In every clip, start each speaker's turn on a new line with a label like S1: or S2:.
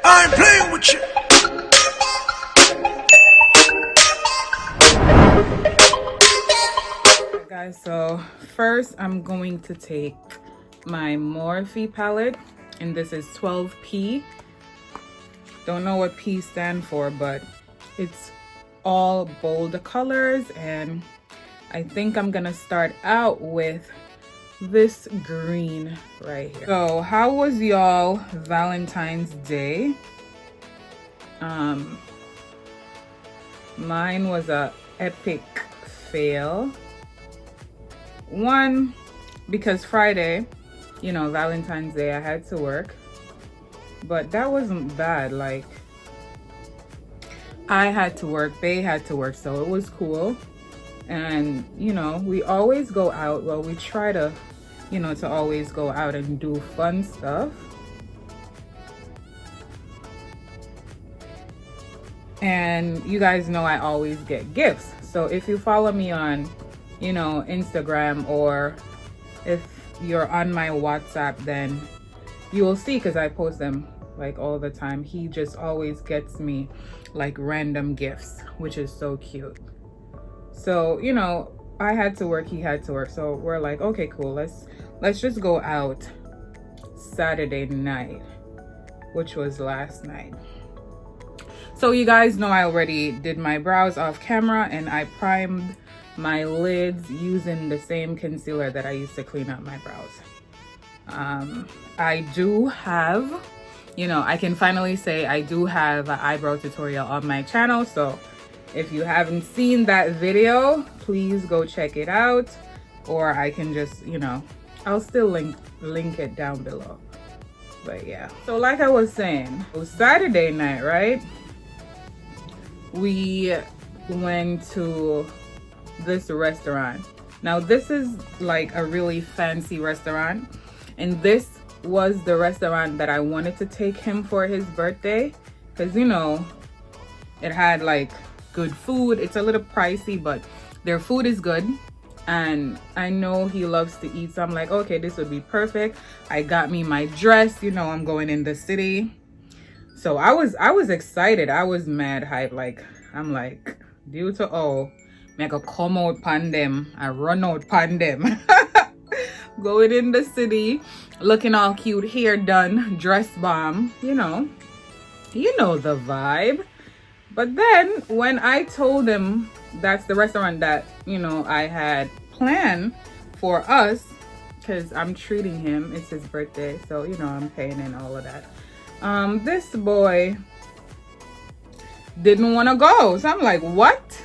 S1: I ain't playing with you.
S2: Alright guys, so first I'm going to take my Morphe palette, and this is 12P. Don't know what P stand for, but it's all bold colors, and I think I'm gonna start out with this green right here. So how was y'all Valentine's Day? Mine was a epic fail. One, because Friday, you know, Valentine's Day, I had to work, but that wasn't bad. Like, I had to work, they had to work, so it was cool. And you know, we always go out, well, we try to, you know, to always go out and do fun stuff. And you guys know I always get gifts. So if you follow me on, you know, Instagram, or if you're on my WhatsApp, then you will see, because I post them like all the time. He just always gets me like random gifts, which is so cute. So, you know, I had to work, he had to work, so we're like, okay, cool, let's just go out Saturday night, which was last night. So you guys know I already did my brows off camera, and I primed my lids using the same concealer that I used to clean up my brows. I do have, you know, I can finally say I do have an eyebrow tutorial on my channel, so if you haven't seen that video, please go check it out, or I can just, you know, I'll still link it down below. But yeah, so like I was saying, it was Saturday night, right? We went to this restaurant. Now this is like a really fancy restaurant, and this was the restaurant that I wanted to take him for his birthday, because you know, it had like good food. It's a little pricey, but their food is good, and I know he loves to eat, so I'm like, okay, this would be perfect. I got me my dress, you know, I'm going in the city. So I was excited. I was mad hype. Like, I'm like, due to all, make a come out pan them, I run out pan them. Going in the city, looking all cute, hair done, dress bomb, you know the vibe. But then when I told him that's the restaurant that, you know, I had planned for us, because I'm treating him, it's his birthday, so you know, I'm paying and all of that. This boy didn't want to go. So I'm like, what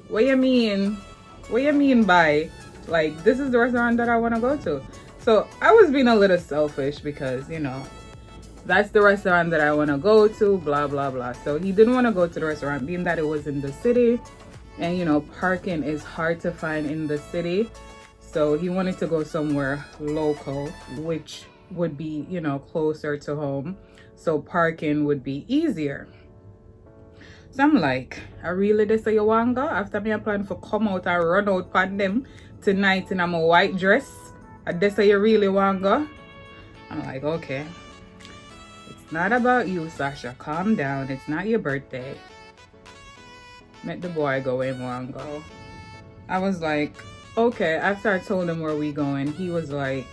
S2: you mean by, like, this is the restaurant that I want to go to? So I was being a little selfish, because you know, that's the restaurant that I want to go to, blah blah blah. So he didn't want to go to the restaurant, being that it was in the city, and you know, parking is hard to find in the city. So he wanted to go somewhere local, which would be, you know, closer to home, so parking would be easier. So I'm like, I really did say you want go? After me I plan for come out and run out pan them tonight in a white dress, I did say you really want go? I'm like, okay, it's not about you, Sasha, calm down, it's not your birthday. Let the boy go where he want go. I was like, okay. After I told him where we going, he was like,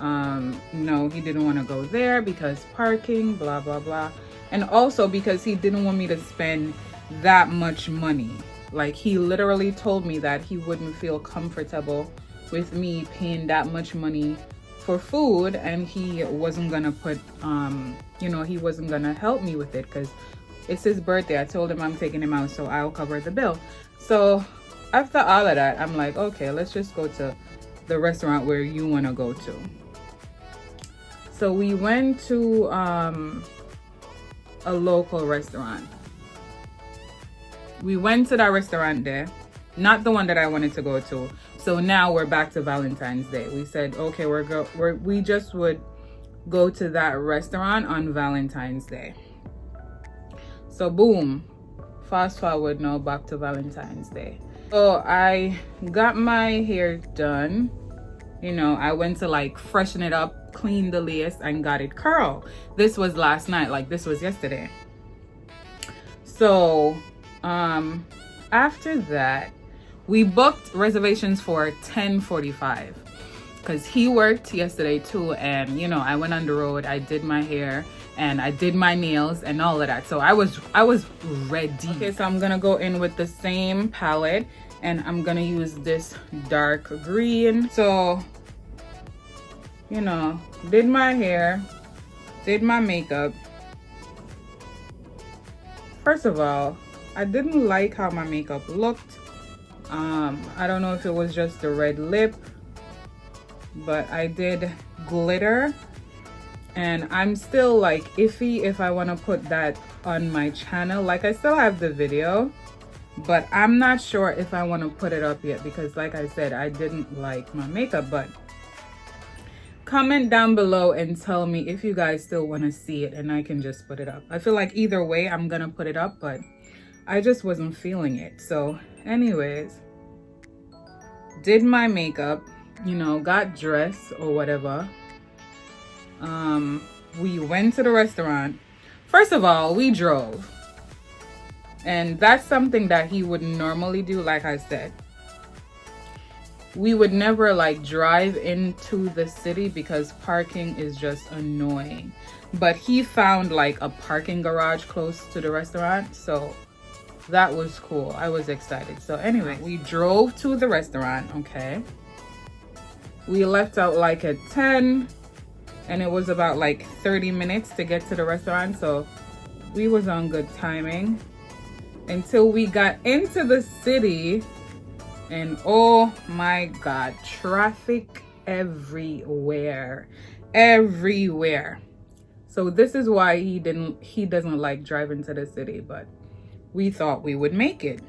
S2: no, he didn't want to go there because parking, blah blah blah, and also because he didn't want me to spend that much money. Like, he literally told me that he wouldn't feel comfortable with me paying that much money for food, and he wasn't gonna put you know, he wasn't gonna help me with it because it's his birthday. I told him I'm taking him out, so I'll cover the bill. So after all of that, I'm like, okay, let's just go to the restaurant where you want to go to. So we went to a local restaurant. We went to that restaurant there, not the one that I wanted to go to. So now we're back to Valentine's Day. We said, okay, we just would go to that restaurant on Valentine's Day. So boom, fast forward now back to Valentine's Day. So I got my hair done. You know, I went to like freshen it up cleaned the lace and got it curl. This was last night, like this was yesterday. So after that, we booked reservations for 10:45 because he worked yesterday too, and you know, I went on the road, I did my hair and I did my nails and all of that, so I was ready. Okay, so I'm gonna go in with the same palette and I'm gonna use this dark green. So, you know, did my hair, did my makeup. First of all, I didn't like how my makeup looked. I don't know if it was just the red lip, but I did glitter, and I'm still like iffy if I want to put that on my channel. Like, I still have the video, but I'm not sure if I want to put it up yet because like I said, I didn't like my makeup. But comment down below and tell me if you guys still want to see it and I can just put it up. I feel like either way I'm gonna put it up, but I just wasn't feeling it. So anyways, did my makeup, you know, got dressed or whatever. We went to the restaurant. First of all, we drove, and that's something that he would normally do. Like I said, we would never like drive into the city because parking is just annoying, but he found like a parking garage close to the restaurant, so that was cool. I was excited. So anyway, we drove to the restaurant. Okay, we left out like at 10 and it was about like 30 minutes to get to the restaurant, so we was on good timing until we got into the city. And oh my god, traffic everywhere. So this is why he doesn't like driving to the city, but we thought we would make it.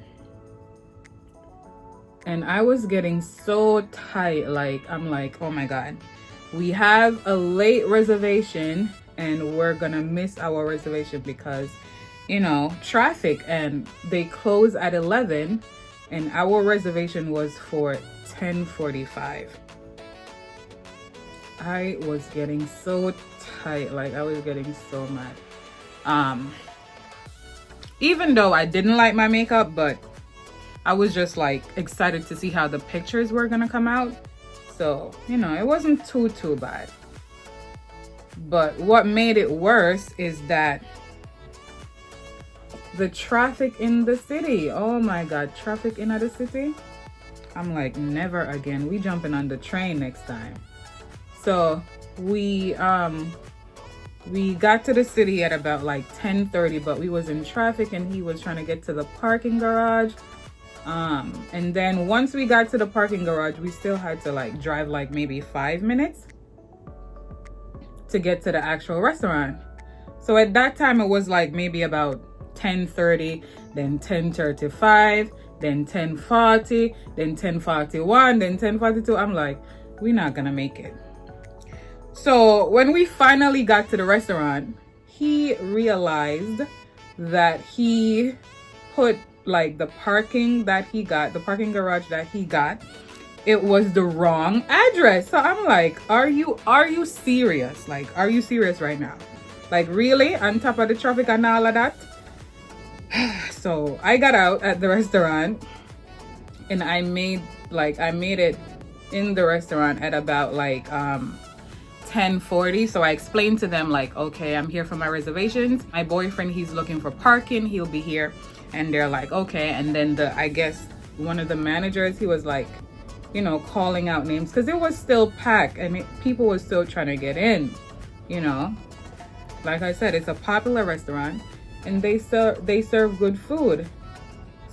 S2: And I was getting so tight, like I'm like, oh my god, we have a late reservation and we're gonna miss our reservation because, you know, traffic, and they close at 11 and our reservation was for 10:45. I was getting so tight, like I was getting so mad. Even though I didn't like my makeup, but I was just like excited to see how the pictures were gonna come out. So, you know, it wasn't too bad. But what made it worse is that the traffic in the city. Oh my god, traffic in the city. I'm like, never again. We jumping on the train next time. So we got to the city at about like 10:30, but we was in traffic and he was trying to get to the parking garage. And then once we got to the parking garage, we still had to like drive like maybe 5 minutes to get to the actual restaurant. So at that time it was like maybe about 10:30, then 10:35, then 10:40, then 10:41, then 10:42. I'm like, we're not gonna make it. So when we finally got to the restaurant, he realized that he put like the parking garage that he got, it was the wrong address. So I'm like, are you serious? Like, are you serious right now? Like, really? On top of the traffic and all of that? So I got out at the restaurant and I made it in the restaurant at about like 10:40. So I explained to them like, okay, I'm here for my reservations. My boyfriend, he's looking for parking. He'll be here. And they're like, okay. And then I guess one of the managers, he was like, you know, calling out names because it was still packed and people were still trying to get in, you know. Like I said, it's a popular restaurant and they serve good food.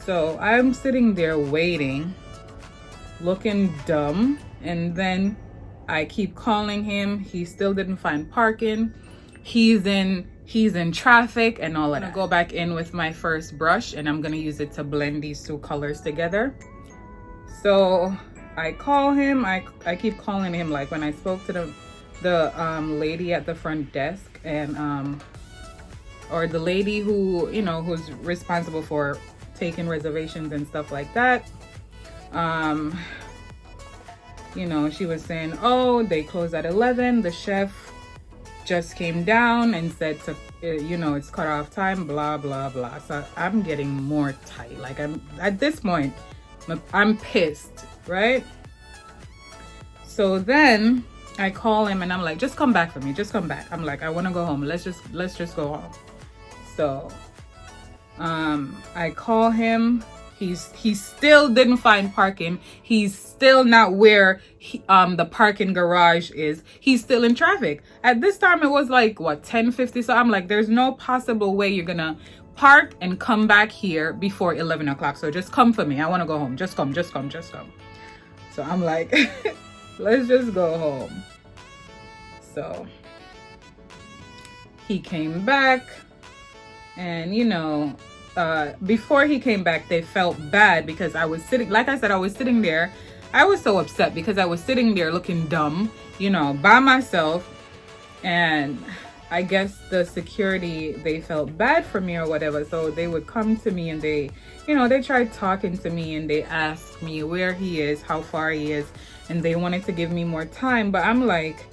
S2: So I'm sitting there waiting, looking dumb, and then I keep calling him. He still didn't find parking. He's in traffic and all that. I'm gonna go back in with my first brush and I'm gonna use it to blend these two colors together. So I call him, I keep calling him, like when I spoke to the lady at the front desk, and or the lady who, you know, who's responsible for taking reservations and stuff like that. you know, she was saying, oh, they close at 11. The chef just came down and said to, you know, it's cut off time, blah, blah, blah. So I'm getting more tight. Like, I'm at this point, I'm pissed, right? So then I call him and I'm like, just come back for me. Just come back. I'm like, I want to go home. Let's just go home. So I call him. He still didn't find parking. He's still not where the parking garage is. He's still in traffic. At this time, it was like, what, 10:50? So I'm like, there's no possible way you're gonna park and come back here before 11 o'clock. So just come for me. I want to go home. Just come. So I'm like, let's just go home. So he came back, and you know, before he came back, they felt bad because I was sitting, like I said, I was sitting there. I was so upset because I was sitting there looking dumb, you know, by myself. And I guess the security, they felt bad for me or whatever. So they would come to me and they, you know, they tried talking to me and they asked me where he is, how far he is. And they wanted to give me more time. But I'm like,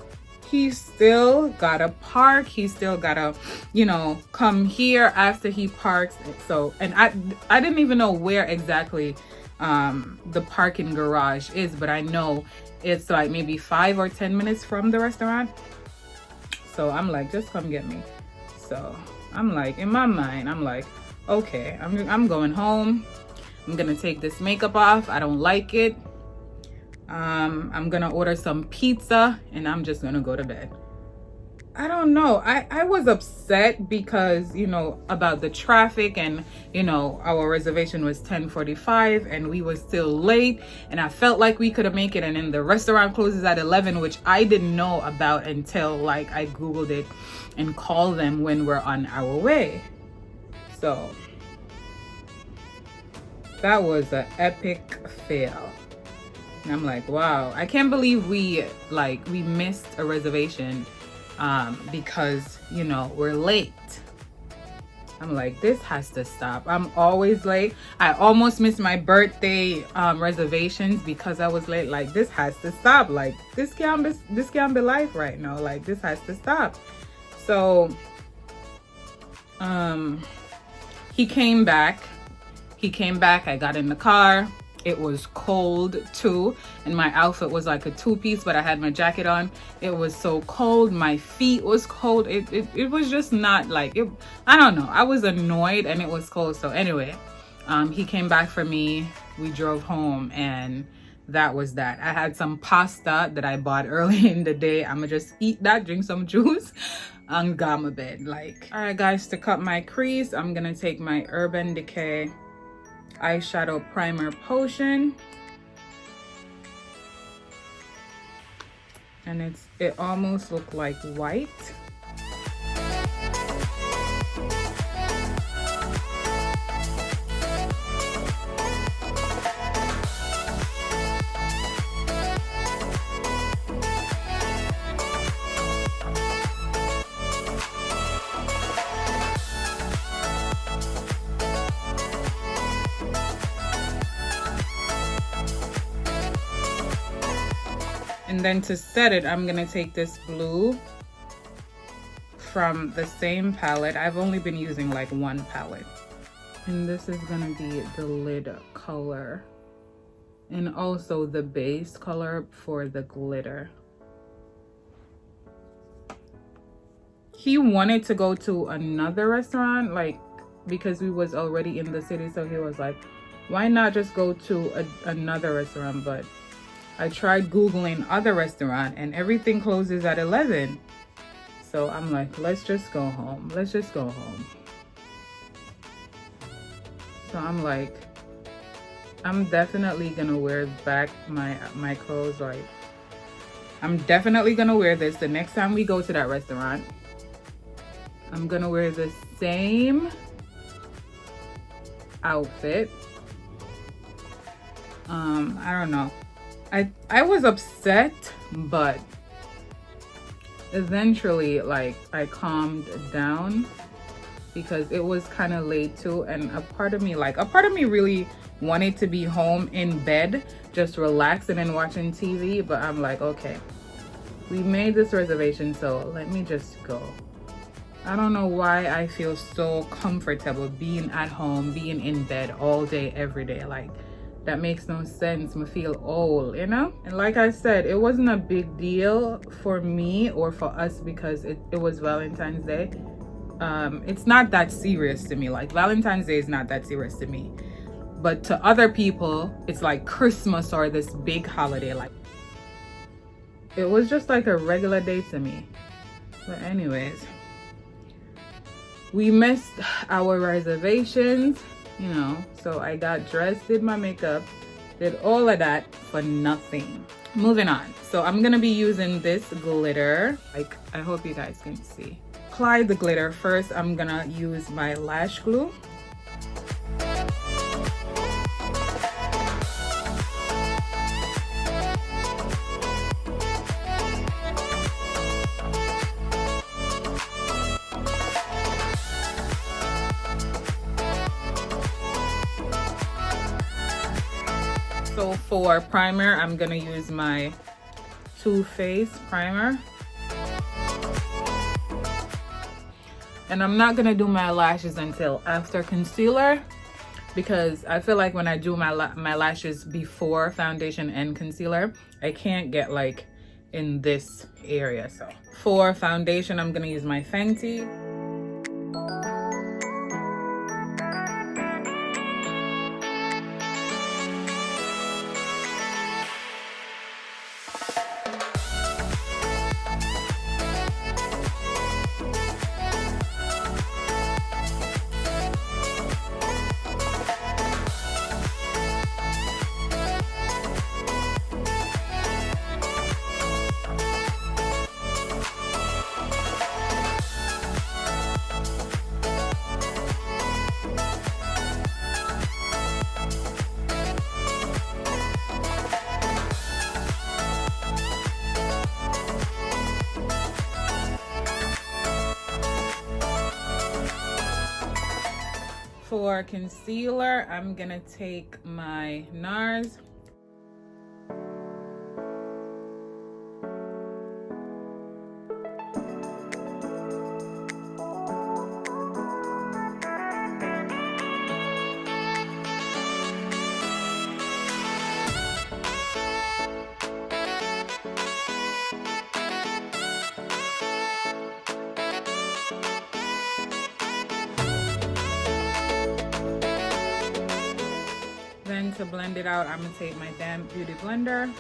S2: he's still gotta park. He's still gotta, you know, come here after he parks. So, and I didn't even know where exactly the parking garage is, but I know it's like maybe 5 or 10 minutes from the restaurant. So I'm like, just come get me. So I'm like, in my mind, I'm like, okay, I'm going home. I'm gonna take this makeup off. I don't like it. I'm gonna order some pizza and I'm just gonna go to bed. I don't know. I was upset because, you know, about the traffic, and, you know, our reservation was 10:45 and we were still late, and I felt like we could have made it, and then the restaurant closes at 11, which I didn't know about until like I Googled it and called them when we're on our way. So that was an epic fail. And I'm like, wow, I can't believe we missed a reservation because, you know, we're late. I'm like, this has to stop. I'm always late. I almost missed my birthday reservations because I was late. Like, this has to stop. Like, this can't be life right now. Like, this has to stop. So he came back. I got in the car. It was cold too, and my outfit was like a two-piece, but I had my jacket on. It was so cold. My feet was cold. It was just not like it. I don't know. I was annoyed, and it was cold. So anyway, he came back for me. We drove home, and that was that. I had some pasta that I bought early in the day. I'ma just eat that, drink some juice, and go to bed. Like, all right, guys, to cut my crease, I'm gonna take my Urban Decay eyeshadow primer potion, and it almost looked like white. And then to set it, I'm gonna take this blue from the same palette. I've only been using like one palette. And this is gonna be the lid color. And also the base color for the glitter. He wanted to go to another restaurant, like, because we was already in the city. So he was like, why not just go to another restaurant? But I tried Googling other restaurant and everything closes at 11. So I'm like, let's just go home. Let's just go home. So I'm like, I'm definitely gonna wear back my clothes. Like, I'm definitely gonna wear this the next time we go to that restaurant. I'm gonna wear the same outfit. I don't know. I was upset, but eventually, like, I calmed down. because it was kind of late too, and a part of me really wanted to be home in bed just relaxing and watching TV, but I'm like, okay, we made this reservation, so let me just go. I don't know why I feel so comfortable being at home, being in bed all day every day. Like, that makes no sense. I feel old, you know? And like I said, it wasn't a big deal for me or for us because it was Valentine's Day. It's not that serious to me. Like, Valentine's Day is not that serious to me, but to other people it's like Christmas or this big holiday. Like, it was just like a regular day to me. But anyways, we missed our reservations, you know, so I got dressed, did my makeup, did all of that for nothing. Moving on. So I'm gonna be using this glitter. Like, I hope you guys can see. Apply the glitter first. I'm gonna use my lash glue. So for primer, I'm gonna use my Too Faced primer. And I'm not gonna do my lashes until after concealer, because I feel like when I do my lashes before foundation and concealer, I can't get like in this area. So for foundation, I'm gonna use my Fenty. For concealer, I'm gonna take my NARS. Then to blend it out, I'm gonna take my damp beauty blender.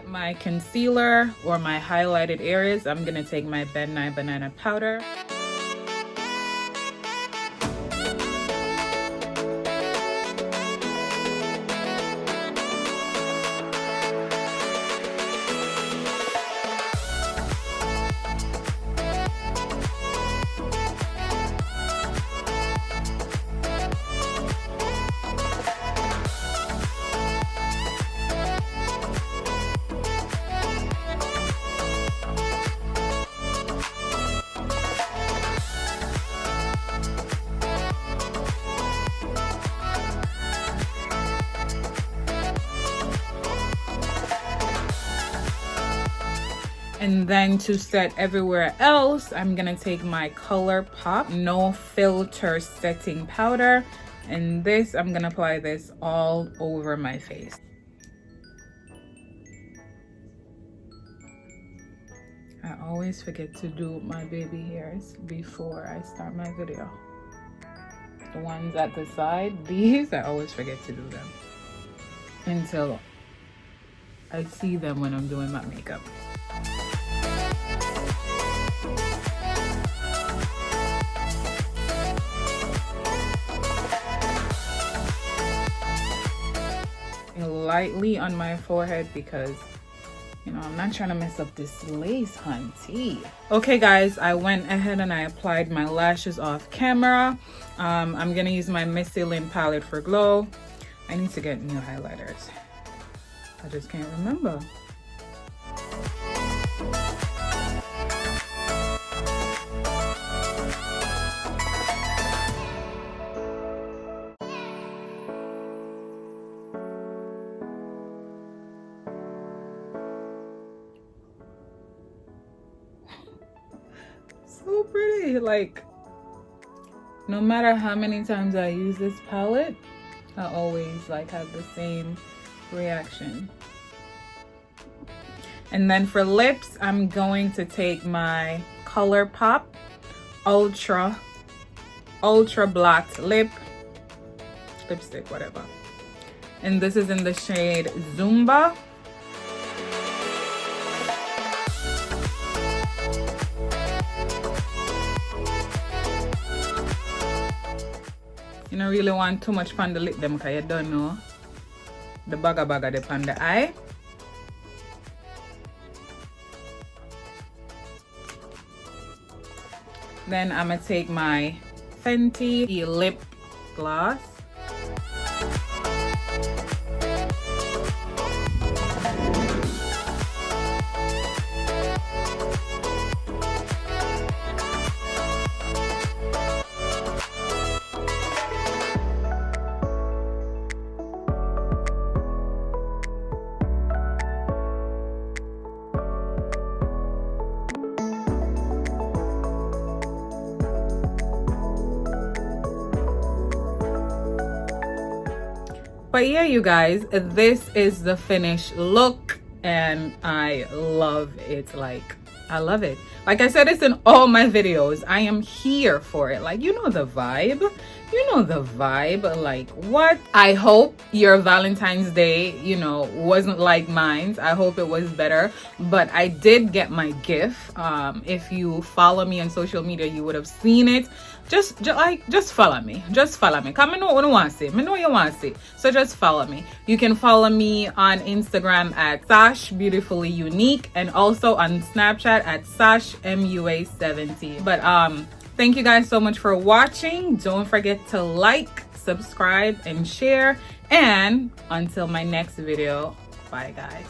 S2: My concealer or my highlighted areas, I'm gonna take my Ben Nye banana powder. And then to set everywhere else, I'm gonna take my ColourPop No Filter Setting Powder, and this, I'm gonna apply this all over my face. I always forget to do my baby hairs before I start my video. The ones at the side, these, I always forget to do them until I see them when I'm doing my makeup. Lightly on my forehead because, you know, I'm not trying to mess up this lace, hunty. Okay guys, I went ahead and I applied my lashes off camera. I'm gonna use my Missy Lynn palette for glow. I need to get new highlighters. I just can't remember. So pretty. Like, no matter how many times I use this palette, I always like have the same reaction. And then for lips, I'm going to take my ColourPop Ultra Black lipstick, whatever. And this is in the shade Zumba. You don't really want too much on the lip them because you don't know the bagga dip on the eye. Then I'm gonna take my Fenty lip gloss. But yeah, you guys, this is the finished look and I love it. Like, I love it. Like I said, it's in all my videos. I am here for it. Like, you know the vibe. You know the vibe. Like, what? I hope your Valentine's Day, you know, wasn't like mine. I hope it was better. But I did get my gift. If you follow me on social media, you would have seen it. Just follow me. Just follow me. Come, I know what you want to say. I know you want to say. So just follow me. You can follow me on Instagram at Sash Beautifully Unique and also on Snapchat at Sash MUA70. But thank you guys so much for watching. Don't forget to like, subscribe, and share. And until my next video, bye guys.